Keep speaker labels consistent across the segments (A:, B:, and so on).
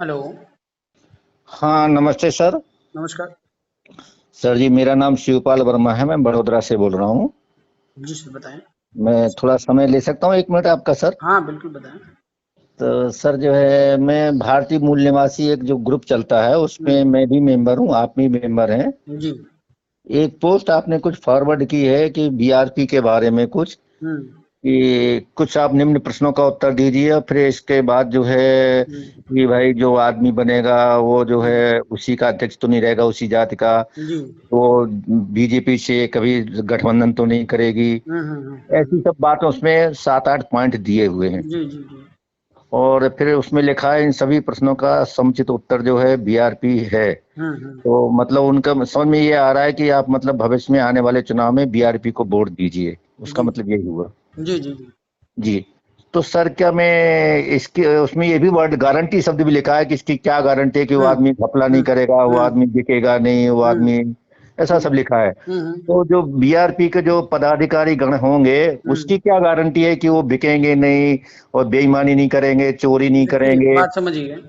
A: Hello.
B: हाँ, नमस्ते sir.
A: नमस्कार।
B: सर जी, मेरा नाम शिवपाल वर्मा है। मैं बड़ोदरा से बोल रहा हूँ।
A: जी सर, बताएं।
B: मैं थोड़ा समय ले सकता हूँ, 1 मिनट आपका सर?
A: हाँ, बिल्कुल बताएं।
B: तो सर जो है, मैं भारतीय मूल निवासी एक जो ग्रुप चलता है उसमें
A: हम्म।
B: मैं भी मेंबर हूँ, आप भी मेंबर हैं।
A: जी।
B: एक पोस्ट आपने कुछ फॉरवर्ड की है कि बीआरपी के बारे में कुछ,
A: हम्म।
B: कि कुछ आप निम्न प्रश्नों का उत्तर दीजिए और फिर इसके बाद जो है
A: हम्म।
B: कि भाई जो आदमी बनेगा वो जो
A: हम्म।
B: है उसी का अध्यक्ष तो नहीं रहेगा, उसी जाति का।
A: जी।
B: वो बीजेपी से कभी गठबंधन तो नहीं करेगी। ऐसी सब बात उसमें 7-8 पॉइंट दिए हुए हैं।
A: जी जी जी।
B: और फिर उसमें लिखा है इन सभी प्रश्नों का समुचित उत्तर जो है बीआरपी है।
A: हम्म।
B: तो मतलब उनका समझ में ये आ रहा है कि आप मतलब भविष्य में आने वाले चुनाव में बीआरपी को वोट दीजिए, उसका
A: जी
B: मतलब यही हुआ।
A: जी जी जी।
B: जी। तो सर क्या मैं इसके उसमें ये भी वर्ड गारंटी शब्द भी लिखा है कि इसकी क्या गारंटी है कि वो
A: हम्म।
B: आदमी घपला नहीं
A: हम्म।
B: करेगा, वो
A: हम्म।
B: आदमी बिकेगा नहीं, वो
A: हम्म।
B: आदमी, ऐसा सब लिखा है।
A: हम्म।
B: तो जो बीआरपी के जो पदाधिकारी गण होंगे
A: हम्म।
B: उसकी क्या गारंटी है कि वो बिकेंगे नहीं और बेईमानी नहीं करेंगे, चोरी नहीं
A: देखिए,
B: करेंगे?
A: बात समझिए।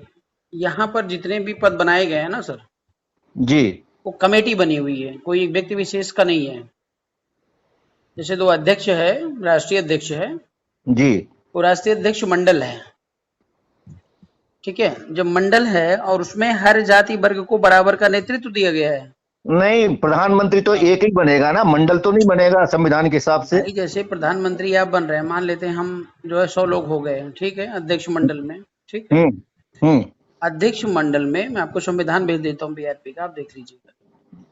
A: यहाँ पर जितने भी पद बनाए गए हैं ना सर,
B: जी।
A: वो कमेटी बनी हुई है, कोई एक व्यक्ति विशेष का नहीं है। जैसे दो अध्यक्ष है, राष्ट्रीय अध्यक्ष है,
B: जी।
A: वो राष्ट्रीय अध्यक्ष मंडल है। ठीक है, जब मंडल है और उसमें हर जाति वर्ग को बराबर का नेतृत्व दिया गया है।
B: नहीं, प्रधानमंत्री तो
A: हाँ।
B: एक ही बनेगा ना, मंडल तो नहीं बनेगा संविधान के हिसाब से।
A: भाई, जैसे प्रधानमंत्री आप बन रहे हैं, मान लेते हैं हम जो है 100 लोग हो गए हैं, ठीक है, अध्यक्ष मंडल में। ठीक है।
B: हम्म। हम्म।
A: अध्यक्ष मंडल में मैं आपको संविधान भेज देता हूँ बीआरपी का, आप देख लीजिएगा।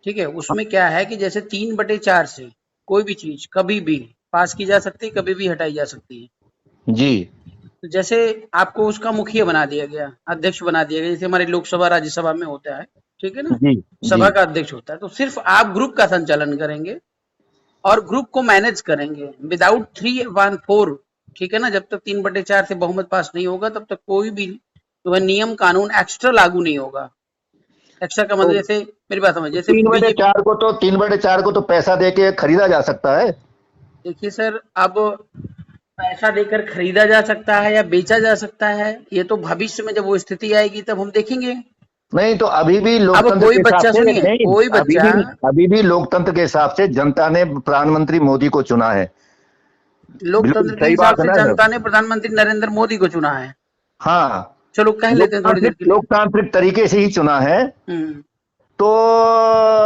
A: ठीक है, उसमें क्या है कि जैसे 3/4 से कोई भी चीज कभी भी पास की जा सकती है, कभी भी हटाई जा सकती है।
B: जी।
A: तो जैसे आपको उसका मुखिया बना दिया गया, अध्यक्ष बना दिया गया, जैसे हमारी लोकसभा राज्यसभा में होता है। ठीक है ना।
B: जी। जी।
A: सभा का अध्यक्ष होता है, तो सिर्फ आप ग्रुप का संचालन करेंगे और ग्रुप को मैनेज करेंगे विदाउट 3/4। ठीक है ना, जब तक 3/4 से बहुमत पास नहीं होगा तब तक कोई भी जो है नियम कानून एक्स्ट्रा लागू नहीं होगा। एक्स्ट्रा का मतलब,
B: तो
A: जैसे मेरी बात समझ, जैसे
B: तीन बटे
A: बीजेपी।
B: चार को तो 3/4 को तो पैसा दे के खरीदा जा सकता है।
A: देखिए सर, अब पैसा देकर खरीदा जा सकता है या बेचा जा सकता है, ये तो भविष्य में जब वो स्थिति आएगी तब हम देखेंगे।
B: नहीं तो अभी भी
A: अब
B: लोकतंत्र
A: कोई
B: के हिसाब
A: बच्चा,
B: से
A: सुनिए,
B: नहीं।
A: कोई
B: अभी
A: बच्चा।
B: भी अभी भी लोकतंत्र के हिसाब से जनता ने प्रधानमंत्री मोदी को चुना है। बिल्कुल
A: लोकतंत्र के
B: सही
A: हिसाब
B: बात है
A: से
B: ना सर?
A: जनता ने प्रधानमंत्री नरेंद्र मोदी को चुना है।
B: हाँ।
A: चलो कह लेते हैं थोड़ी देर
B: लोकतांत्रिक
A: के लिए।
B: लोकतांत्रिक तरीके से ही चुना है।
A: हम्म।
B: तो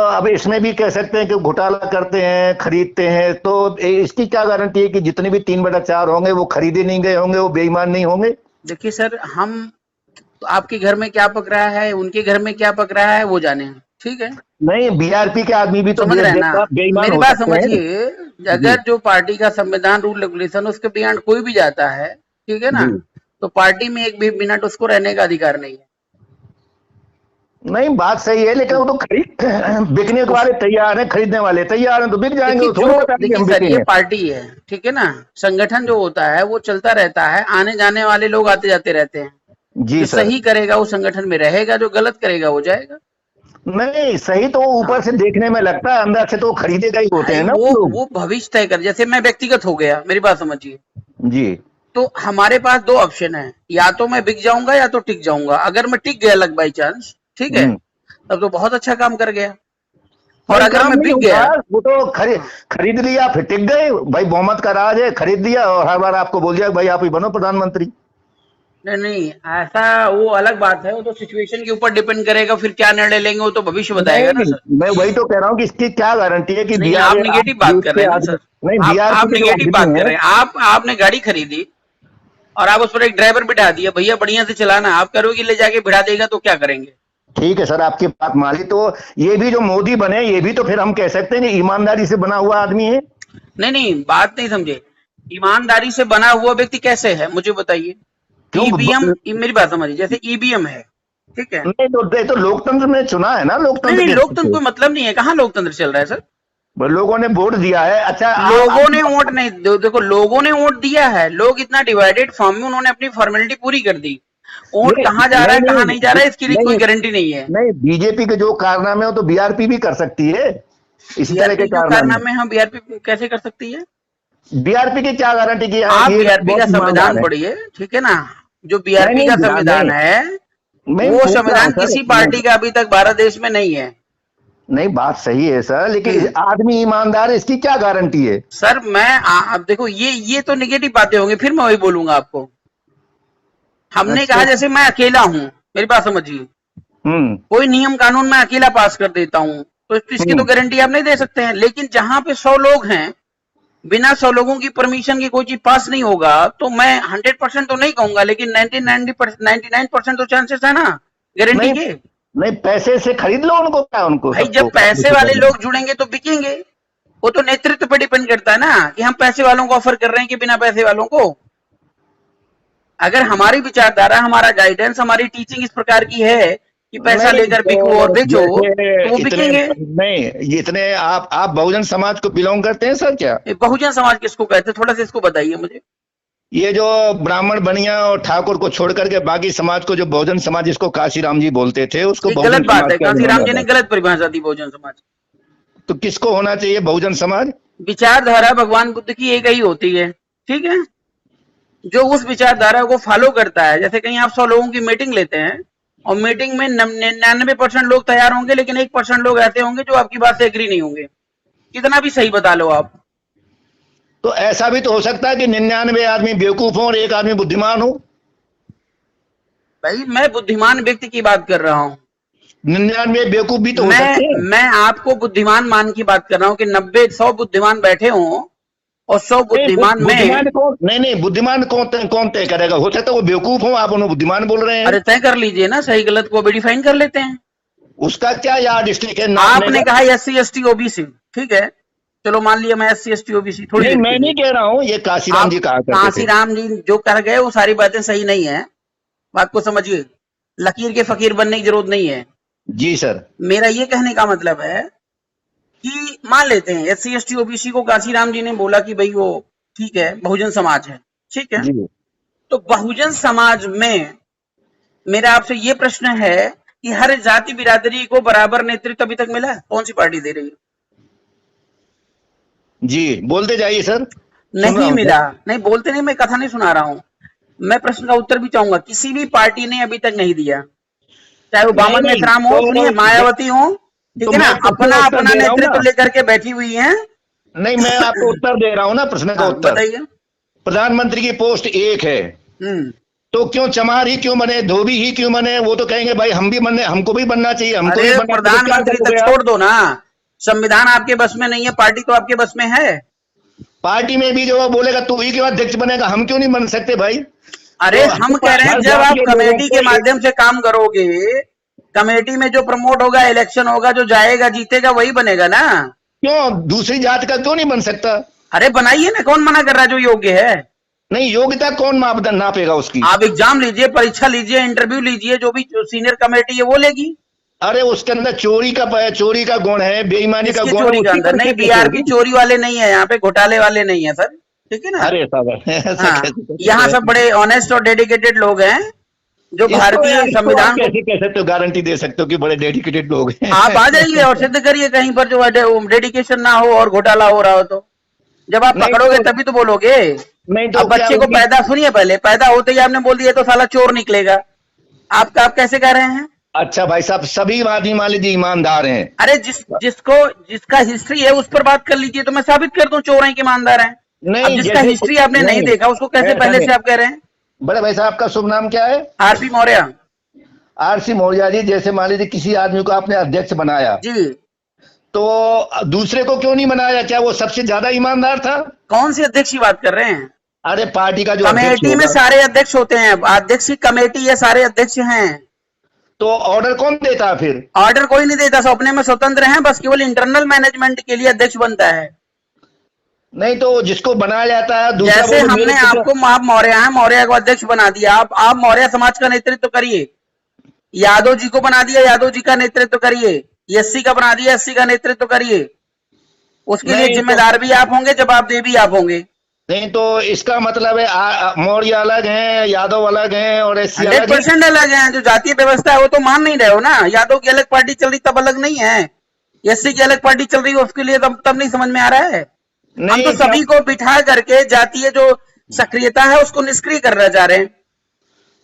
B: अब इसमें भी कह सकते हैं कि घोटाला करते हैं, खरीदते हैं, तो इसकी क्या गारंटी है कि जितने भी 3/4 होंगे वो खरीदे नहीं गए होंगे, वो बेईमान नहीं होंगे?
A: देखिए सर, हम तो आपके घर में क्या पक रहा है, उनके घर में क्या पक रहा है, वो जाने। ठीक है।
B: नहीं, बीआरपी के आदमी भी तो
A: समझ रहे हैं ना।
B: बेईमान
A: मेरी
B: हो
A: बात
B: सकते हैं।
A: समझिए।
B: जी।
A: अगर जो पार्टी का संविधान रूल रेगुलेशन उसके बियॉन्ड कोई भी जाता है, ठीक है ना,
B: जी।
A: तो पार्टी में एक भी मिनट उसको रहने का अधिकार नहीं है।
B: नहीं, बात सही है, लेकिन वो तो खरीद बिकने
A: उस
B: वाले तैयार हैं, खरीदने वाले तैयार हैं, तो बिक जाएंगे,
A: देखिए,
B: वो
A: जो
B: थोड़ी बताएंगे कि
A: देखिए
B: हम
A: सर, ये
B: बिकेंगे।
A: पार्टी है। ठीक है ना। संगठन जो होता है वो चलता रहता है, आने जाने वाले लोग आते जाते रहते हैं।
B: जी
A: जो
B: सर।
A: सही करेगा वो संगठन में रहेगा, जो गलत करेगा वो जाएगा।
B: नहीं, सही तो वो ऊपर
A: हाँ।
B: से देखने में लगता है, अंदर से तो वो खरीदेगा ही होते हैं
A: भाई,
B: ना
A: वो
B: वो लोग।
A: वो भविष्य तय कर, जैसे मैं व्यक्तिगत हो गया, मेरी बात समझिए।
B: जी।
A: तो हमारे पास दो ऑप्शन है, या तो मैं बिक जाऊंगा या तो टिक जाऊंगा। अगर मैं टिक गया लग बाई चांस, ठीक है,
B: हम्म।
A: तब तो बहुत अच्छा काम कर गया। और
B: नहीं,
A: अगर
B: काम
A: मैं
B: नहीं
A: बिक
B: हुआ।
A: गया।
B: वो तो
A: हाँ।
B: खरीद लिया, फिर टिक गए भाई, बहुमत का राज है, खरीद लिया और हर बार आपको बोल दिया कि भाई आप ही बनो प्रधानमंत्री।
A: नहीं नहीं, ऐसा वो अलग बात है, वो तो सिचुएशन के ऊपर डिपेंड करेगा, फिर क्या निर्णय लेंगे वो तो भविष्य बताएगा ना
B: नहीं,
A: सर।
B: मैं वही तो कह रहा हूँ कि इसकी क्या गारंटी है कि
A: नहीं, आप
B: बीआर आप
A: निगेटिव बात
B: देश
A: कर रहे
B: के
A: हैं ना
B: आदमी,
A: सर।
B: नहीं
A: आप
B: बीआरपी के जो
A: निगेटिव
B: आदमी
A: बात कर
B: हैं।
A: रहे हैं। आपने गाड़ी खरीदी और आप उस पर एक ड्राइवर बिठा दिया, भैया बढ़िया से चलाना, आप करोगे ले जाके भिड़ा देगा तो क्या करेंगे।
B: ठीक है सर, आपकी बात मानी तो ये भी जो मोदी बने, ये भी तो फिर हम कह सकते हैं कि ईमानदारी से बना हुआ आदमी है।
A: नहीं नहीं, बात नहीं समझे। ईमानदारी से बना हुआ व्यक्ति कैसे है, मुझे बताइए।
B: क्यों
A: ईवीएम, मेरी बात समझिए, जैसे ईवीएम है। ठीक है।
B: नहीं तो लोकतंत्र में चुना है ना,
A: नहीं
B: लोकतंत्र
A: नहीं,
B: के हिसाब
A: लोकतंत्र
B: से।
A: कोई मतलब नहीं है, कहाँ लोकतंत्र चल रहा है सर।
B: लोगों ने वोट दिया है। अच्छा, आप
A: लोगों ने वोट नहीं देखो, लोगों ने वोट दिया है, लोग इतना डिवाइडेड फॉर्म में उन्होंने अपनी फॉर्मेलिटी पूरी कर दी। वोट
B: नहीं
A: कहाँ जा रहा
B: नहीं
A: है कहाँ नहीं जा
B: नहीं
A: रहा है इसकी कोई
B: नहीं
A: गारंटी नहीं है।
B: नहीं, बीजेपी के जो कारनामे हो तो बीआरपी भी कर सकती है इसी तरह के
A: बीआरपी जो
B: कारनामे।
A: कारनामे हम बीआरपी कैसे कर सकती है।
B: बीआरपी की क्या गारंटी की
A: आप
B: ये
A: बीआरपी का
B: बहुत
A: संविधान
B: ईमानदार है?
A: पढ़िए, ठीक है ना। जो
B: नहीं
A: बीआरपी
B: नहीं
A: का
B: बिहार
A: संविधान
B: नहीं।
A: है,
B: मैं
A: वो
B: पूछ रहा
A: संविधान
B: हूँ सर।
A: किसी पार्टी का अभी तक भारत देश में नहीं है।
B: नहीं, बात सही है सर, लेकिन आदमी ईमानदार है, इसकी क्या गारंटी है?
A: सर मैं अब देखो ये तो निगेटिव बातें होंगी, फिर मैं वही बोलूंगा आपको। हमने
B: अच्छा।
A: कहा जैसे मैं अकेला हूं, मेरी बात समझिए, कोई नियम कानून मैं अकेला पास कर देता हूं, तो इसकी तो गारंटी आप नहीं दे सकते हैं। लेकिन जहां पे 100 लोग हैं, बिना 100 लोगों की परमिशन की कोई चीज पास नहीं होगा, तो मैं 100% तो नहीं कहूंगा, लेकिन 99% तो चांसेस है ना गारंटी
B: नहीं
A: के।
B: नहीं, पैसे से खरीद लो उनको, क्या उनको
A: भाई
B: सबको
A: जब पैसे वाले लोग जुड़ेंगे तो बिकेंगे। वो तो नेतृत्व पे डिपेंड करता है ना, कि हम पैसे वालों को ऑफर कर रहे हैं कि बिना पैसे वालों को। अगर हमारी विचारधारा, हमारा गाइडेंस, हमारी टीचिंग इस प्रकार की है कि पैसा
B: नहीं
A: लेकर बिको और
B: तो
A: बेचो, तो वो
B: जैसे इतने,
A: बिकेंगे।
B: नहीं इतने, आप बहुजन समाज को बिलोंग करते हैं सर क्या?
A: ये बहुजन समाज किसको कहते हैं, थोड़ा सा इसको बताइए मुझे।
B: ये जो ब्राह्मण बनिया और ठाकुर को छोड़ करके बाकी समाज को, जो बहुजन समाज जिसको काशीराम जी बोलते थे, उसको
A: ये
B: बहुजन
A: गलत बात
B: समाज
A: है,
B: क्या
A: कांसीराम
B: माना
A: जी ने
B: जाता है?
A: गलत परिभाषा दी बहुजन समाज।
B: तो किसको होना चाहिए बहुजन समाज?
A: विचारधारा भगवान बुद्ध की एक ही होती है, ठीक है, जो उस विचारधारा को फॉलो करता है। जैसे कहीं आप 100 लोगों की मीटिंग लेते हैं और मीटिंग में 99% लोग तैयार होंगे, लेकिन 1% लोग ऐसे होंगे जो आपकी बात से एग्री नहीं होंगे, कितना भी सही बता लो आप।
B: तो ऐसा भी तो हो सकता है कि 99 आदमी बेवकूफ हो और एक आदमी बुद्धिमान हो।
A: भाई मैं बुद्धिमान व्यक्ति की बात कर रहा हूँ।
B: 99 बेवकूफ भी तो हो सकते हैं।
A: मैं आपको बुद्धिमान मान की बात कर रहा हूँ कि 90-100 बुद्धिमान बैठे हों और 100
B: नहीं
A: बुद्धिमान में।
B: बुद्धिमान कौन, नहीं बुद्धिमान कौन तय करेगा? हो सकता है वो बेवकूफ हो, आप उन्हें बुद्धिमान बोल रहे हैं।
A: अरे तय कर लीजिए ना, सही गलत को भी डिफाइन कर लेते हैं।
B: उसका क्या यार्ड स्टिक है नापने
A: आपने
B: का?
A: कहा SC ST OBC, ठीक है, चलो मान लिया मैं SC ST OBC थोड़ी
B: नहीं,
A: देर
B: मैं
A: के
B: नहीं
A: लिए।
B: कह रहा हूँ, ये काशीराम जी कहा करते थे।
A: कांसीराम जी जो कर गए वो सारी बातें सही नहीं है, बात को समझिए। लकीर के फकीर बनने की जरूरत नहीं है।
B: जी सर।
A: मेरा ये कहने का मतलब है कि मान लेते हैं SC ST OBC को कांसीराम जी ने बोला कि भाई वो ठीक है, बहुजन समाज है, ठीक है।
B: जी
A: तो बहुजन समाज में मेरा आपसे ये प्रश्न है कि हर जाति बिरादरी को बराबर नेतृत्व अभी तक मिला है? कौन सी पार्टी दे रही है?
B: जी, बोलते जाइए सर।
A: नहीं मिला। नहीं बोलते नहीं, मैं कथा नहीं सुना रहा हूं, मैं प्रश्न का उत्तर भी चाहूंगा। किसी भी पार्टी ने अभी तक नहीं दिया, चाहे वो बामन
B: नहीं,
A: मिश्राम हो, सुनिए, मायावती हो, ठीक है ना,
B: मैं
A: अपना
B: उत्तर
A: अपना
B: दे रहा हूं
A: नेतृत्व
B: ना।
A: लेकर के बैठी हुई है।
B: नहीं, मैं आपको उत्तर दे रहा हूँ ना, प्रश्न का
A: हाँ,
B: उत्तर।
A: बताइए।
B: प्रधानमंत्री की पोस्ट एक है,
A: हम्म
B: तो क्यों चमार ही क्यों बने, धोबी ही क्यों बने? वो तो कहेंगे भाई हम भी बनने, हमको भी बनना चाहिए, हमको भी
A: अरे
B: बनना चाहिए। तो क्या
A: प्रधानमंत्री तक
B: करोगे आप?
A: छोड़ दो ना, संविधान आपके बस में नहीं है, पार्टी तो आपके बस में है।
B: पार्टी में भी जो वो बोलेगा तू ही क्यों अध्यक्ष बनेगा, हम क्यों नहीं बन सकते भाई?
A: अरे
B: तो
A: हम कह रहे हैं
B: हर
A: जब
B: जाति
A: आप
B: के लोगों
A: कमेटी
B: को
A: के माध्यम से काम करोगे, कमेटी में जो प्रमोट होगा, इलेक्शन होगा, जो जाएगा जीतेगा वही बनेगा ना।
B: क्यों दूसरी जाति का क्यों नहीं बन सकता?
A: अरे बनाइए ना, कौन मना कर रहा है जो योग्य है?
B: नहीं, योग्यता कौन मापदंड नापेगा उसकी?
A: आप एग्जाम लीजिए, परीक्षा लीजिए, इंटरव्यू लीजिए, जो भी सीनियर कमेटी है वो लेगी।
B: अरे उसके अंदर चोरी का गुण है, बेईमानी का
A: किसकी
B: गुण है,
A: चोरी का
B: उसकी
A: अंदर? नहीं,
B: परीक्षा कैसे
A: बीआरपी
B: होगी?
A: चोरी वाले नहीं है यहाँ पे, घोटाले वाले नहीं है सर, ठीक है ना।
B: अरे साहब, ऐसा
A: हाँ,
B: कैसे कर सकते
A: यहाँ
B: हैं?
A: सब बड़े ऑनेस्ट और डेडिकेटेड लोग हैं जो
B: इसको
A: भारतीय
B: यार, इसको आप
A: संविधान को।
B: कैसे कह सकते हो, गारंटी दे सकते हो कि बड़े डेडिकेटेड लोग हैं?
A: आप आ जाइए और सिद्ध करिए कहीं पर जो डेडिकेशन ना हो और घोटाला हो रहा हो तो। जब आप
B: नहीं
A: पकड़ोगे
B: तो,
A: तभी तो बोलोगे।
B: नहीं तो
A: अब
B: क्या
A: बच्चे को
B: उनकी,
A: पैदा, सुनिए, पहले पैदा होते ही आपने बोल दिया तो साला चोर निकलेगा। आप कैसे कह रहे हैं?
B: अच्छा भाई साहब, सभी आदमी मान लीजिए ईमानदार हैं।
A: अरे जिसका हिस्ट्री है उस पर बात कर लीजिए, तो मैं साबित कर दूं चोर हैं कि ईमानदार हैं। अब
B: नहीं
A: जिसका
B: जैसे,
A: हिस्ट्री आपने नहीं देखा उसको कैसे
B: ऐसा
A: पहले
B: नहीं।
A: से आप कह रहे हैं?
B: बड़े भाई साहब, आपका शुभ नाम क्या है?
A: RP Maurya
B: RC Maurya ji. जैसे मान लीजिए किसी आदमी को आपने अध्यक्ष बनाया,
A: जी।
B: तो दूसरे को क्यों नहीं बनाया? क्या वो सबसे ज्यादा ईमानदार था?
A: कौन सी अध्यक्ष की बात कर रहे हैं?
B: अरे पार्टी का जो अध्यक्ष
A: कमेटी में
B: होगा,
A: सारे अध्यक्ष होते हैं, अध्यक्ष की कमेटी है, सारे अध्यक्ष हैं।
B: तो ऑर्डर कौन देता है फिर?
A: ऑर्डर कोई नहीं देता, सब अपने में स्वतंत्र हैं, बस केवल इंटरनल मैनेजमेंट के लिए अध्यक्ष बनता है।
B: नहीं तो जिसको बनाया जाता है दूसरा,
A: जैसे
B: वो
A: हमने आपको, आप मौर्य हैं, मौर्य को अध्यक्ष बना दिया, आप मौर्य समाज का नेतृत्व करिए। यादव जी को बना दिया, यादव जी का नेतृत्व करिए। एससी का बना दिया, एससी का नेतृत्व करिए। उसके लिए जिम्मेदार भी आप होंगे, जवाबदेह भी आप होंगे।
B: नहीं तो इसका मतलब है मौर्य अलग हैं, यादव अलग हैं और एससी अलग हैं।
A: 100% अलग है। जो जातीय व्यवस्था है वो तो मान नहीं रहे हो ना। यादव की अलग पार्टी चल रही तब अलग नहीं है, एससी की अलग पार्टी चल रही है उसके लिए तब नहीं समझ में आ रहा है। हम तो सभी को बिठा करके जातीय जो सक्रियता है उसको निष्क्रिय कर रहे जा रहे हैं।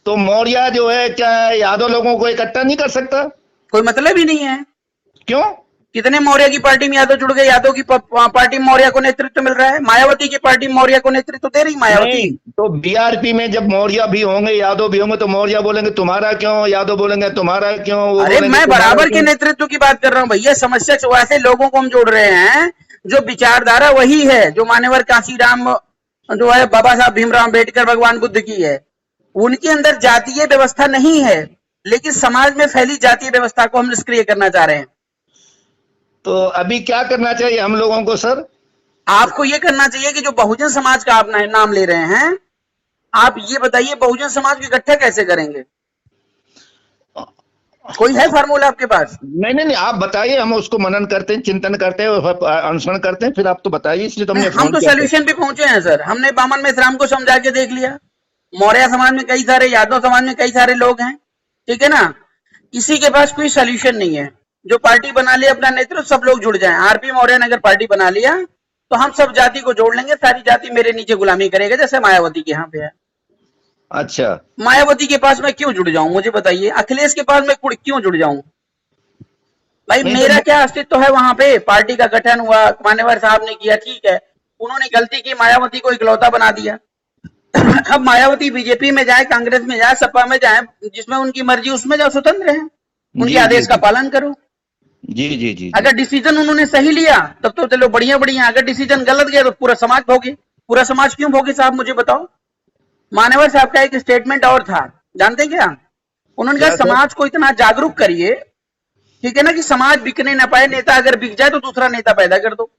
B: तो मौर्य जो है क्या यादव लोगों को इकट्ठा नहीं कर सकता?
A: कोई मतलब ही नहीं है।
B: क्यों?
A: कितने मौर्य की पार्टी में यादव जुड़ गए, यादव की पार्टी में मौर्य को नेतृत्व मिल रहा है, मायावती की पार्टी में मौर्य को नेतृत्व दे रही मायावती।
B: नहीं, तो बीआरपी में जब मौर्य भी होंगे यादव भी होंगे तो मौर्य बोलेंगे तुम्हारा क्यों, यादव बोलेंगे तुम्हारा क्यों, वो
A: अरे
B: बोलेंगे
A: मैं
B: तुम्हारा
A: बराबर के
B: क्यों।
A: नेतृत्व की बात कर रहा हूँ भैया। समस्या से वैसे लोगों को हम जोड़ रहे हैं जो विचारधारा वही है जो मान्यवर कांशीराम जो है बाबा साहब भीमराव अम्बेडकर भगवान बुद्ध की है। उनके अंदर जातीय व्यवस्था नहीं है, लेकिन समाज में फैली जातीय व्यवस्था को हम निष्क्रिय करना चाह रहे हैं।
B: तो अभी क्या करना चाहिए हम लोगों को सर?
A: आपको ये करना चाहिए कि जो बहुजन समाज का आप नाम ले रहे हैं, आप ये बताइए बहुजन समाज को इकट्ठा कैसे करेंगे? कोई है फार्मूला आपके पास?
B: नहीं नहीं नहीं, आप बताइए, हम उसको मनन करते हैं, चिंतन करते हैं, अनुसरण करते हैं, फिर आप तो बताइए, इसलिए तो हमने
A: हम
B: फोन
A: तो
B: किया था।
A: सोल्यूशन पे पहुंचे हैं सर। हमने बामन में राम को समझा के देख लिया, मौर्य समाज में कई सारे, यादव समाज में कई सारे लोग हैं, ठीक है ना। किसी के पास कोई सोल्यूशन नहीं है। जो पार्टी बना ले अपना नेतृत्व, सब लोग जुड़ जाएं। आरपी मौर्य ने अगर पार्टी बना लिया तो हम सब जाति को जोड़ लेंगे, सारी जाति मेरे नीचे गुलामी करेगा, जैसे मायावती के यहाँ पे है।
B: अच्छा,
A: मायावती के पास मैं क्यों जुड़ जाऊं, मुझे बताइए। अखिलेश के पास मैं क्यों जुड़ जाऊं भाई?
B: नहीं
A: मेरा
B: तो
A: क्या अस्तित्व है वहां पे? पार्टी का गठन हुआ, मान्यवर साहब ने किया, ठीक है। उन्होंने गलती की, मायावती को इकलौता बना दिया। अब मायावती बीजेपी में जाए, कांग्रेस में जाए, सपा में जाए, जिसमें उनकी मर्जी उसमें जाओ, स्वतंत्र है, उनके
B: जी
A: आदेश का पालन करो।
B: जी जी जी जी।
A: अगर डिसीजन उन्होंने सही लिया तब तो चलो बढ़िया बढ़िया, अगर डिसीजन गलत गया तो पूरा समाज भोगे। पूरा समाज क्यों भोगे साहब, मुझे बताओ। मान्यवर साहब का एक स्टेटमेंट और था, जानते क्या? उन्होंने कहा
B: क्या सर?
A: समाज को इतना जागरूक करिए, ठीक है ना, कि समाज बिकने ना पाए, नेता अगर बिक जाए तो दूसरा नेता पैदा कर दो।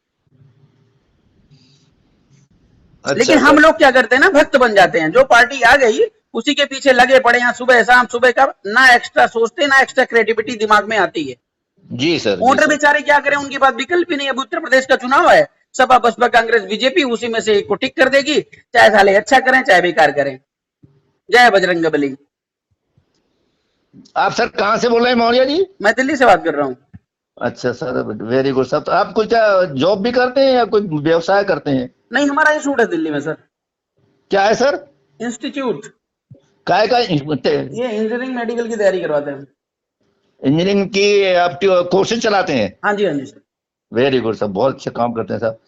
B: अच्छा
A: लेकिन हम
B: सर।
A: लोग क्या करते हैं ना, भक्त बन जाते हैं। जो पार्टी आ गई उसी के पीछे लगे पड़े हैं, सुबह शाम, सुबह का, ना एक्स्ट्रा सोचते, ना एक्स्ट्रा क्रिएटिविटी दिमाग में आती है।
B: जी सर, जी
A: वोटर
B: सर।
A: बेचारे क्या करें, उनके पास विकल्प ही नहीं है। अब उत्तर प्रदेश का चुनाव है, सपा बसपा कांग्रेस बीजेपी उसी में से एक को टिक कर देगी, चाहे साले अच्छा करें चाहे बेकार करें। जय बजरंगबली।
B: आप सर कहाँ से बोल रहे हैं मौर्य जी?
A: मैं दिल्ली से बात कर रहा हूँ।
B: अच्छा सर, वेरी गुड सर। तो आप कुछ जॉब भी करते हैं या कोई व्यवसाय करते हैं?
A: नहीं, हमारा इंस्टीट्यूट है दिल्ली में सर,
B: क्या है सर?
A: इंस्टीट्यूट।
B: काय का?
A: ये इंजीनियरिंग मेडिकल की तैयारी करवाते हैं।
B: इंजीनियरिंग की आप कोर्सेज चलाते हैं?
A: हाँ जी, हाँ जी सर।
B: वेरी गुड सर, बहुत अच्छा काम करते हैं सर।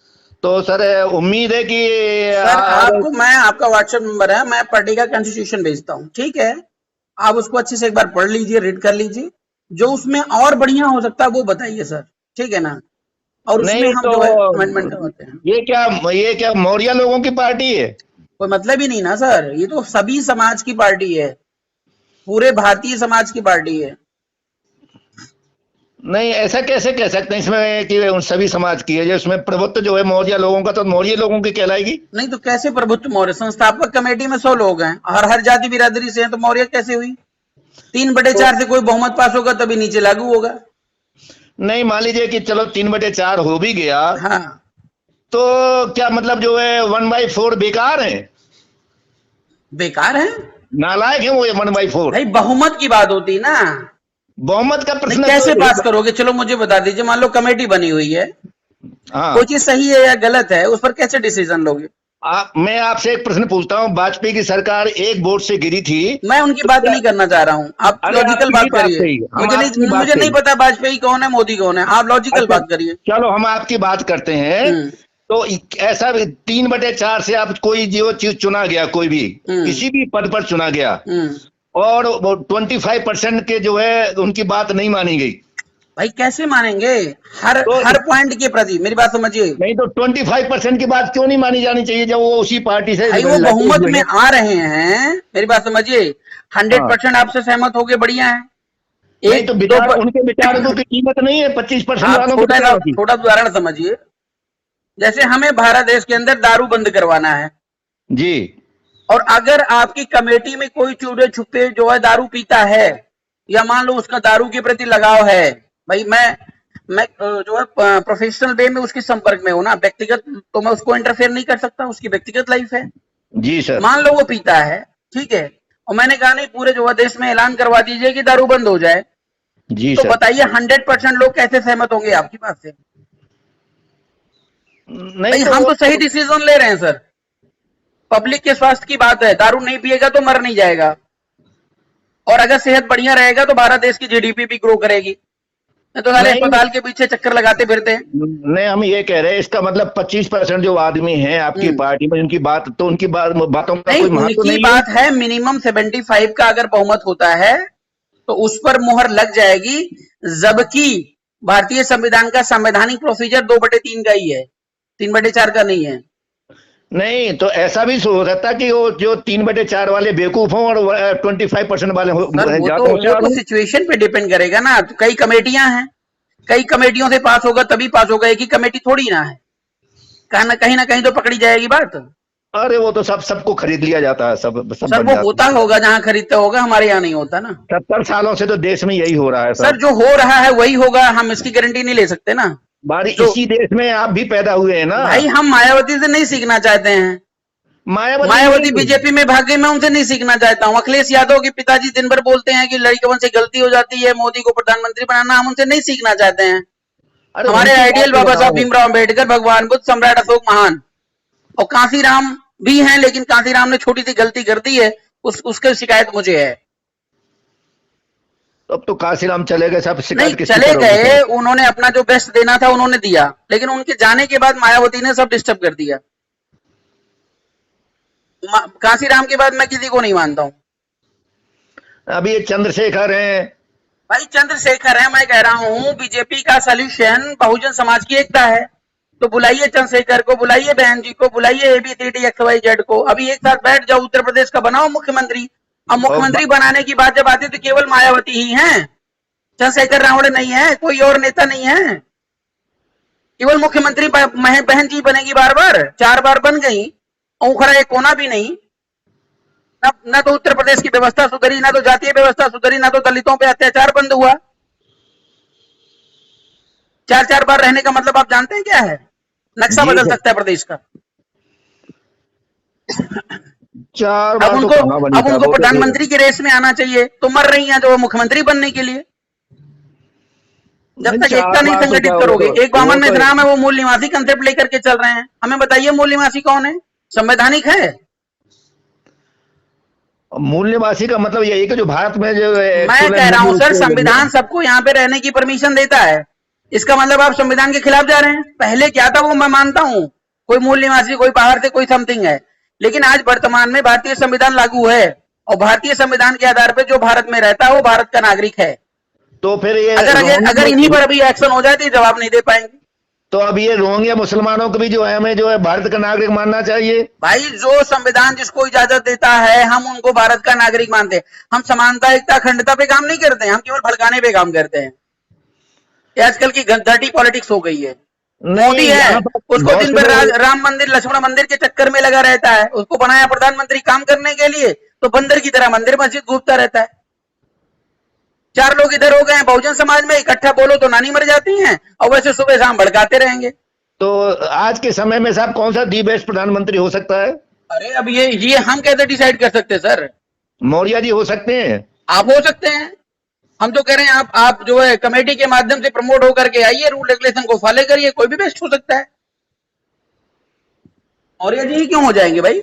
B: तो सर उम्मीद है कि
A: सर आपको मैं, आपका व्हाट्सएप नंबर है, मैं पार्टी का कॉन्स्टिट्यूशन भेजता हूँ, ठीक है। आप उसको अच्छे से एक बार पढ़ लीजिए, रीड कर लीजिए, जो उसमें और बढ़िया हो सकता है वो बताइए सर, ठीक है ना। और उसमें
B: नहीं
A: हम
B: तो
A: जो है अमेंडमेंट करवाते हैं।
B: ये क्या मौर्य लोगों की पार्टी है?
A: कोई मतलब ही नहीं ना सर, ये तो सभी समाज की पार्टी है, पूरे भारतीय समाज की पार्टी है।
B: नहीं, ऐसा कैसे कह सकते हैं इसमें कि उन सभी समाज की है, जो इसमें प्रभुत्व जो है मौर्य लोगों का, तो मौर्य लोगों की कहलाएगी?
A: नहीं तो कैसे प्रभुत्व मौर्य? संस्थापक कमेटी में 100 लोग हैं और हर जाति बिरादरी से हैं, तो मौर्य कैसे हुई? 3/4 से कोई बहुमत पास होगा तभी नीचे लागू होगा।
B: नहीं, मान लीजिए कि चलो 3/4 हो भी गया,
A: हाँ,
B: तो क्या मतलब जो है 1/4 बेकार है,
A: बेकार है
B: नालायक है वो 1/4?
A: भाई, बहुमत की बात होती ना।
B: बहुमत का
A: नहीं,
B: प्रश्न
A: कैसे पास
B: तो
A: करोगे? चलो मुझे बता दीजिए, मान लो कमेटी बनी हुई है,
B: हाँ।
A: कोई चीज सही है या गलत है, उस पर कैसे डिसीजन लोगे?
B: मैं आपसे एक प्रश्न पूछता हूँ, वाजपेयी की सरकार एक वोट से गिरी थी।
A: मैं उनकी
B: तो
A: बात
B: क्या,
A: नहीं करना चाह रहा हूँ, आप
B: अरे
A: लॉजिकल
B: आपकी
A: बात
B: भी बात
A: करिए।
B: सही है, हम आपकी बात
A: मुझे नहीं
B: सही।
A: पता वाजपेयी कौन है, मोदी कौन है, आप लॉजिकल
B: अच्छा,
A: बात करिए।
B: चलो हम आपकी बात करते हैं। तो ऐसा 3/4 से आप कोई जो चीज चुना गया, कोई भी किसी भी पद पर चुना गया, और 25% के जो है उनकी बात नहीं मानी गई,
A: भाई कैसे मानेंगे? हर
B: तो
A: हर पॉइंट के प्रति मेरी बात समझिए।
B: नहीं तो 25% की बात क्यों नहीं मानी जानी चाहिए जब वो उसी पार्टी से
A: भाई वो
B: लगे
A: बहुमत
B: हुए
A: में
B: हैं?
A: आ रहे हैं, मेरी बात समझिए। 100% आपसे सहमत हो गए, बढ़िया है।
B: नहीं
A: एक
B: तो
A: दो
B: उनके विचारों की कीमत नहीं है 25%
A: आप
B: वालों के विचारों की।
A: थोड़ा उदाहरण समझिए। जैसे हमें भारत देश के अंदर दारू बंद करवाना है
B: जी।
A: और अगर आपकी कमेटी में कोई चोरे छुपे जो है दारू पीता है, या मान लो उसका दारू के प्रति लगाव है, भाई मैं जो है प्रोफेशनल वे में उसके संपर्क में हूं ना, व्यक्तिगत तो मैं उसको इंटरफेयर नहीं कर सकता, उसकी व्यक्तिगत लाइफ है।
B: जी सर।
A: मान लो वो पीता है, ठीक है, और मैंने कहा नहीं पूरे जो है देश में ऐलान करवा दीजिए कि दारू बंद हो जाए,
B: जी
A: तो
B: सर।
A: बताइए 100% लोग कैसे सहमत होंगे आपकी बात से?
B: नहीं
A: भाई
B: तो
A: हम तो सही डिसीजन ले रहे हैं सर, पब्लिक के स्वास्थ्य की बात है, दारू नहीं पिएगा तो मर नहीं जाएगा। और अगर सेहत बढ़िया रहेगा तो भारत देश की जीडीपी भी ग्रो करेगी। तो सारे अस्पताल के पीछे चक्कर लगाते फिरते हैं।
B: नहीं, हम ये कह रहे हैं इसका मतलब 25% जो आदमी हैं आपकी पार्टी में, उनकी बातों का कोई महत्व नहीं है।
A: बात है मिनिमम 75 का अगर बहुमत होता है तो उस पर मुहर लग जाएगी, जबकि भारतीय संविधान का संवैधानिक प्रोसीजर 2/3 का ही है, 3/4 का नहीं है।
B: नहीं तो ऐसा भी हो सकता है कि वो जो 3/4 वाले बेवकूफ हों और 25% वाले हो।
A: वो तो सिचुएशन पे डिपेंड करेगा ना। तो कई कमेटियां हैं, कई कमेटियों से पास होगा तभी पास होगा, एक ही कमेटी थोड़ी ना है, कहीं ना कहीं तो पकड़ी जाएगी बात।
B: अरे वो तो सबको खरीद लिया जाता है, सब
A: सर वो होता होगा जहां खरीदता होगा, हमारे यहाँ नहीं होता ना।
B: 70 सालों से तो देश में यही हो रहा है
A: सर। जो हो रहा है वही होगा, हम इसकी गारंटी नहीं ले सकते ना।
B: इसी देश में आप भी पैदा हुए हैं ना
A: भाई। हम मायावती से नहीं सीखना चाहते हैं। मायावती बीजेपी में भाग गई, मैं उनसे नहीं सीखना चाहता हूँ। अखिलेश यादव के पिताजी दिन भर बोलते हैं कि लड़कियों से गलती हो जाती है, मोदी को प्रधानमंत्री बनाना, हम उनसे नहीं सीखना चाहते हैं। हमारे आइडियल बाबा साहब भीमराव अम्बेडकर, भगवान बुद्ध, सम्राट अशोक महान और कांसीराम भी हैं, लेकिन कांसीराम ने छोटी सी गलती कर दी है, उसके शिकायत मुझे है।
B: अब तो कांसीराम चले गए, सब शिकायत
A: नहीं चले गए, उन्होंने अपना जो बेस्ट देना था उन्होंने दिया, लेकिन उनके जाने के बाद मायावती ने सब डिस्टर्ब कर दिया। कांसीराम के बाद मैं किसी को नहीं मानता हूं।
B: अभी ये चंद्रशेखर हैं
A: भाई, चंद्रशेखर है। मैं कह रहा हूं बीजेपी का सोल्यूशन बहुजन समाज की एकता है, तो बुलाइए चंद्रशेखर को, बुलाइए बहन जी को, बुलाइए ABCDXYZ को, अभी एक साथ बैठ जाओ, उत्तर प्रदेश का बनाओ मुख्यमंत्री। अब मुख्यमंत्री बनाने की बात जब आती है तो केवल मायावती ही हैं, चंद्रशेखर रावण नहीं है, कोई और नेता नहीं है। केवल मुख्यमंत्री बहन जी बनेगी, बार बार 4 बार बन गई, उखड़ा एक कोना भी नहीं। न तो उत्तर प्रदेश की व्यवस्था सुधरी, ना तो जातीय व्यवस्था सुधरी, ना तो दलितों पे अत्याचार बंद हुआ। 4 बार रहने का मतलब आप जानते हैं क्या है? नक्शा बदल सकता है प्रदेश का।
B: 4
A: बार अब उनको प्रधानमंत्री की रेस में आना चाहिए, तो मर रही हैं जो मुख्यमंत्री बनने के लिए। जब तक एकता नहीं संगठित करोगे, एक वामन में नाम है, वो मूल निवासी कंसेप्ट लेकर के चल रहे हैं। हमें बताइए मूल निवासी कौन है? संवैधानिक है?
B: मूल निवासी का मतलब यही कि जो भारत में जो
A: मैं कह रहा हूं सर, संविधान सबको यहाँ पे रहने की परमिशन देता है, इसका मतलब आप संविधान के खिलाफ जा रहे हैं। पहले क्या था वो मैं मानता हूं, कोई मूल निवासी, कोई बाहर से, कोई समथिंग है, लेकिन आज वर्तमान में भारतीय संविधान लागू है और भारतीय संविधान के आधार पर जो भारत में रहता है वो भारत का नागरिक है।
B: तो फिर ये
A: अगर इन्हीं पर अभी एक्शन हो जाए तो जवाब नहीं दे पाएंगे।
B: तो अब ये रोहिंग्या मुसलमानों को भी जो है हमें जो है भारत का नागरिक मानना चाहिए।
A: भाई जो संविधान जिसको इजाजत देता है हम उनको भारत का नागरिक मानते हैं। हम समानता, एकता, अखंडता पे काम नहीं करते हैं, हम केवल भड़काने पे काम करते हैं। ये आजकल की डर्टी पॉलिटिक्स हो गई है। मोदी है, उसको दिन भर राम मंदिर, लक्ष्मण मंदिर के चक्कर में लगा रहता है, उसको बनाया प्रधानमंत्री काम करने के लिए, तो बंदर की तरह मंदिर मस्जिद घूमता रहता है। 4 लोग इधर हो गए हैं बहुजन समाज में, इकट्ठा बोलो तो नानी मर जाती हैं, और वैसे सुबह शाम भड़काते रहेंगे।
B: तो आज के समय में साहब कौन सा दी बेस्ट प्रधानमंत्री हो सकता है?
A: अरे अब ये हम कैसे डिसाइड कर सकते हैं सर?
B: मौर्य जी हो सकते हैं,
A: आप हो सकते हैं। हम तो कह रहे हैं आप जो है कमेटी के माध्यम से प्रमोट होकर के आइए, रूल रेगुलेशन को फॉलो करिए, कोई भी बेस्ट हो सकता है। मौर्य जी क्यों हो जाएंगे भाई?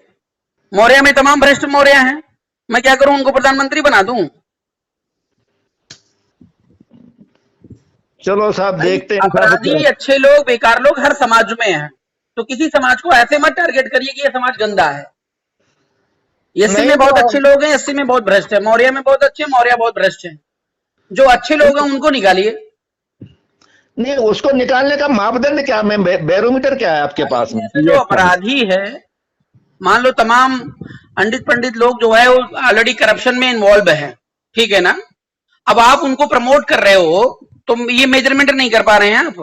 A: मौर्य में तमाम भ्रष्ट मौर्य हैं, मैं क्या करूं, उनको प्रधानमंत्री बना दूं?
B: चलो साहब देखते हैं।
A: अपराधी, अच्छे लोग, बेकार लोग हर समाज में हैं, तो किसी समाज को ऐसे मत टारगेट करिए कि ये समाज गंदा है। एससी में बहुत अच्छे लोग हैं, एससी में बहुत भ्रष्ट है, मौर्य में बहुत अच्छे, मौर्य बहुत भ्रष्ट है। जो अच्छे लोग हैं उनको निकालिए।
B: नहीं, उसको निकालने का मापदंड क्या, बैरोमीटर क्या है आपके पास में?
A: जो अपराधी है, मान लो तमाम पंडित लोग जो है वो ऑलरेडी करप्शन में इन्वॉल्व है, ठीक है ना? अब आप उनको प्रमोट कर रहे हो तो ये मेजरमेंट नहीं कर पा रहे हैं आप।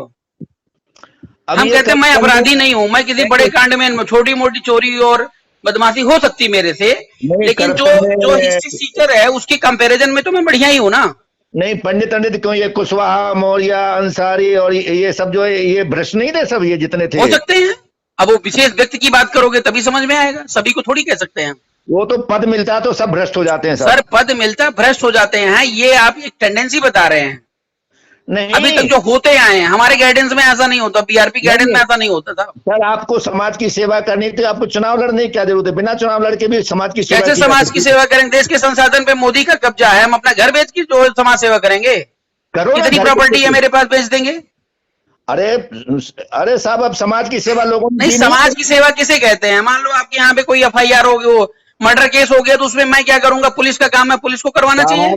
A: हम कहते हैं मैं अपराधी नहीं हूं, मैं किसी बड़े कांड में, छोटी मोटी चोरी और बदमाशी हो सकती मेरे से, लेकिन जो हिस्ट्री सीटर है उसके कंपैरिजन में तो मैं बढ़िया ही हूं ना।
B: नहीं, पंडित क्यों, ये कुशवाहा, मौर्य, अंसारी और ये सब जो है ये भ्रष्ट नहीं थे सब, ये जितने थे
A: हो सकते हैं। अब वो विशेष व्यक्ति की बात करोगे तभी समझ में आएगा, सभी को थोड़ी कह सकते हैं।
B: वो तो पद मिलता है तो सब भ्रष्ट हो जाते हैं
A: सर, पद मिलता भ्रष्ट हो जाते हैं, ये आप एक टेंडेंसी बता रहे हैं।
B: नहीं
A: अभी तक जो होते आए हैं, हमारे गाइडेंस में ऐसा नहीं होता, बीआरपी गाइडेंस में ऐसा नहीं होता था।
B: सर आपको समाज की सेवा करनी थी, आपको चुनाव लड़ने की क्या जरूरत है? बिना चुनाव लड़के भी समाज की सेवा
A: कैसे समाज की सेवा करेंगे? देश के संसाधन पे मोदी का कब्जा है, हम अपना घर बेच के जो समाज सेवा करेंगे?
B: करो ना,
A: कितनी प्रॉपर्टी है मेरे पास, बेच देंगे?
B: अरे अरे साहब, अब समाज की सेवा लोगों ने
A: नहीं, समाज की सेवा किसे कहते हैं? मान लो आपके यहाँ पे कोई एफआईआर हो गई, मर्डर केस हो गया, तो उसमें मैं क्या करूंगा? पुलिस का काम है, पुलिस को करवाना चाहिए।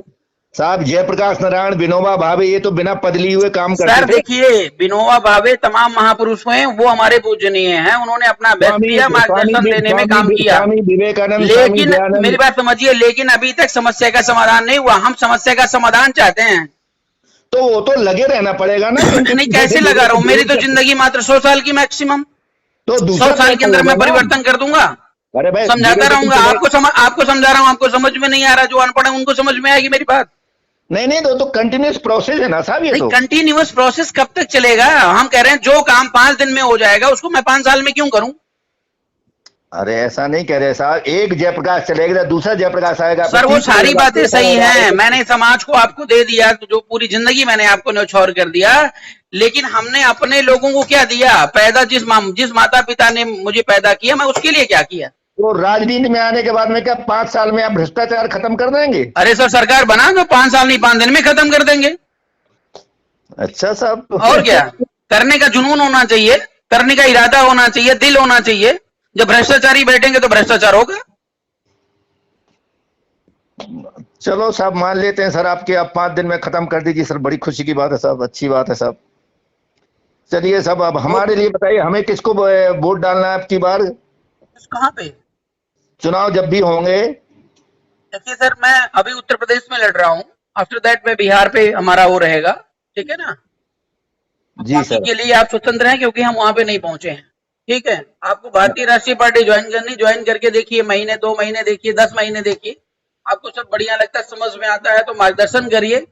B: साहब जयप्रकाश नारायण, विनोबा भावे, ये तो बिना पदली हुए काम करते थे।
A: सर देखिए, विनोबा भावे तमाम महापुरुष हैं, वो हमारे पूजनीय हैं, उन्होंने अपना बेस्ट किया, मार्गदर्शन देने में काम किया।
B: स्वामी विवेकानंद,
A: लेकिन मेरी बात समझिए, लेकिन अभी तक समस्या का समाधान नहीं हुआ। हम समस्या का समाधान चाहते हैं,
B: तो वो तो लगे रहना पड़ेगा ना।
A: नहीं, कैसे लगा रहा हूं? मेरी तो जिंदगी मात्र 100 साल की मैक्सिमम,
B: तो
A: 100 साल के अंदर मैं परिवर्तन कर दूंगा।
B: अरे भाई,
A: समझाता रहूंगा, आपको समझा रहा हूं, आपको समझ में नहीं आ रहा, जो अनपढ़ है उनको समझ में आएगी मेरी बात।
B: नहीं, तो कंटिन्यूस प्रोसेस है ना साहब, ये तो
A: कंटिन्यूअस प्रोसेस कब तक चलेगा? हम कह रहे हैं जो काम 5 दिन में हो जाएगा, उसको मैं 5 साल में क्यों करूं?
B: अरे ऐसा नहीं कह रहे साहब, एक जयप्रकाश चलेगा, दूसरा जयप्रकाश आएगा।
A: सर वो सारी बातें सही हैं, मैंने समाज को आपको दे दिया, तो जो पूरी जिंदगी मैंने आपको न्यौछावर कर दिया, लेकिन हमने अपने लोगों को क्या दिया? पैदा जिस माता पिता ने मुझे पैदा किया, मैं उसके लिए क्या किया?
B: तो राजनीति में आने के बाद में क्या 5 साल में आप भ्रष्टाचार खत्म कर देंगे?
A: अरे सर, सरकार बना दो, 5 साल नहीं 5 दिन में खत्म कर देंगे।
B: अच्छा साहब,
A: और क्या? करने का जुनून होना चाहिए, करने का इरादा होना चाहिए, दिल होना चाहिए। जब भ्रष्टाचारी बैठेंगे तो भ्रष्टाचार होगा।
B: चलो साहब, मान लेते हैं सर आपके, आप 5 दिन में खत्म कर दीजिए सर, बड़ी खुशी की बात है साहब, अच्छी बात है साहब। चलिए साहब, अब हमारे लिए बताइए, हमें किसको वोट डालना है आपकी बार?
A: कहाँ पे
B: चुनाव जब भी होंगे?
A: देखिए सर, मैं अभी उत्तर प्रदेश में लड़ रहा हूँ, आफ्टर दैट में बिहार पे हमारा वो रहेगा, ठीक है ना?
B: जी सर।
A: के लिए आप स्वतंत्र हैं, क्योंकि हम वहां पे नहीं पहुंचे हैं, ठीक है? आपको भारतीय राष्ट्रीय पार्टी ज्वाइन करनी, ज्वाइन करके देखिए, महीने 2 महीने देखिए, 10 महीने देखिए, आपको सब बढ़िया लगता है, समझ में आता है तो मार्गदर्शन करिए,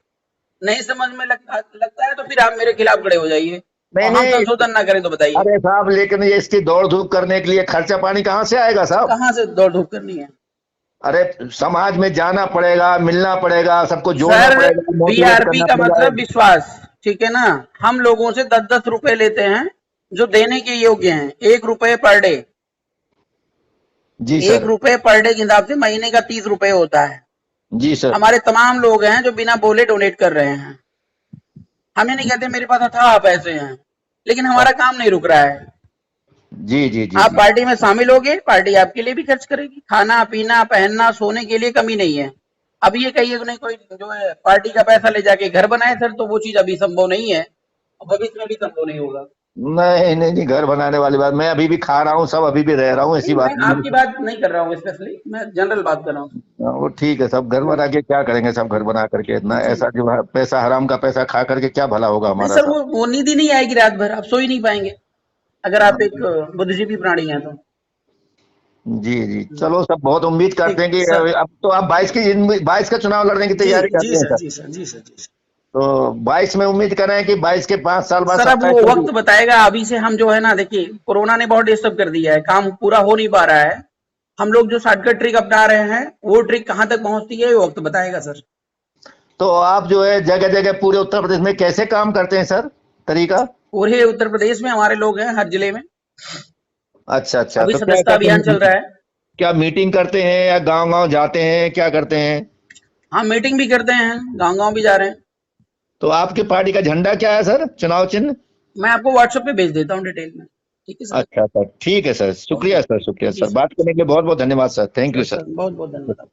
A: नहीं समझ में लगता है तो फिर आप मेरे खिलाफ खड़े हो जाइए। हम संशोधन ना करें तो बताइए।
B: अरे साहब, लेकिन ये इसकी दौड़ धूप करने के लिए खर्चा पानी कहाँ से आएगा साहब?
A: कहाँ से दौड़ धूप करनी है?
B: अरे समाज में जाना पड़ेगा, मिलना पड़ेगा, सबको जोड़ना पड़ेगा।
A: बीआरपी का मतलब विश्वास, ठीक है ना? हम लोगों से 10-10 रुपए लेते हैं, जो देने के योग्य हैं, 1 रुपए पर डे।
B: जी सर।
A: 1 रुपए पर डे के हिसाब से महीने का 30 रुपए होता है।
B: जी सर।
A: हमारे तमाम लोग हैं जो बिना बोले डोनेट कर रहे हैं। हम ये नहीं कहते मेरे पास अथाह पैसे हैं, लेकिन हमारा काम नहीं रुक रहा है।
B: जी जी जी।
A: आप पार्टी में शामिल होगे, पार्टी आपके लिए भी खर्च करेगी, खाना पीना पहनना सोने के लिए कमी नहीं है। अब ये कहिए नहीं कोई जो है पार्टी का पैसा ले जाके घर बनाए सर, तो वो चीज अभी संभव नहीं है, भविष्य में भी संभव नहीं होगा।
B: नहीं, घर बनाने वाली बात, मैं अभी भी खा रहा हूँ सब, अभी भी रह रहा हूँ, ऐसी बात नहीं।
A: आपकी बात नहीं कर रहा हूँ स्पेशली, मैं जनरल बात कर रहा हूँ।
B: वो ठीक है सब, घर बना के क्या करेंगे सब, घर बना करके इतना ऐसा जो पैसा, हराम का पैसा खा करके क्या भला होगा हमारा?
A: सर वो नींद ही नहीं आएगी रात भर, आप सो ही नहीं पाएंगे अगर आप एक बुद्धिजीवी प्राणी हैं तो।
B: जी जी, चलो सब, बहुत उम्मीद करते हैं कि अब तो आप 22 का चुनाव लड़ने की तैयारी करते हैं सर?
A: जी सर, जी सर, जी सर।
B: तो 22 में उम्मीद कर रहे हैं कि 22 के 5 साल बाद
A: सर अब वो वक्त बताएगा। अभी से हम जो है ना, देखिए कोरोना ने बहुत डिस्टर्ब कर दिया है, काम पूरा हो नहीं पा रहा है। हम लोग जो शॉर्टकट ट्रिक अपना रहे हैं, वो ट्रिक कहाँ तक पहुंचती है, वक्त बताएगा सर।
B: तो आप जो है जगह जगह पूरे उत्तर प्रदेश में कैसे काम करते हैं सर, तरीका?
A: पूरे उत्तर प्रदेश में हमारे लोग हैं, हर जिले में।
B: अच्छा,
A: अभी सदस्यता अभियान चल रहा है।
B: क्या मीटिंग करते हैं या गांव-गांव जाते हैं, क्या करते हैं?
A: हाँ, मीटिंग भी करते हैं, गांव-गांव भी जा रहे हैं।
B: तो आपकी पार्टी का झंडा क्या है सर, चुनाव चिन्ह?
A: मैं आपको व्हाट्सएप पे भेज देता हूँ डिटेल में, ठीक है सर?
B: अच्छा सर, ठीक है सर, शुक्रिया सर, शुक्रिया सर, बात करने के लिए बहुत बहुत धन्यवाद सर, थैंक यू सर,
A: बहुत बहुत धन्यवाद।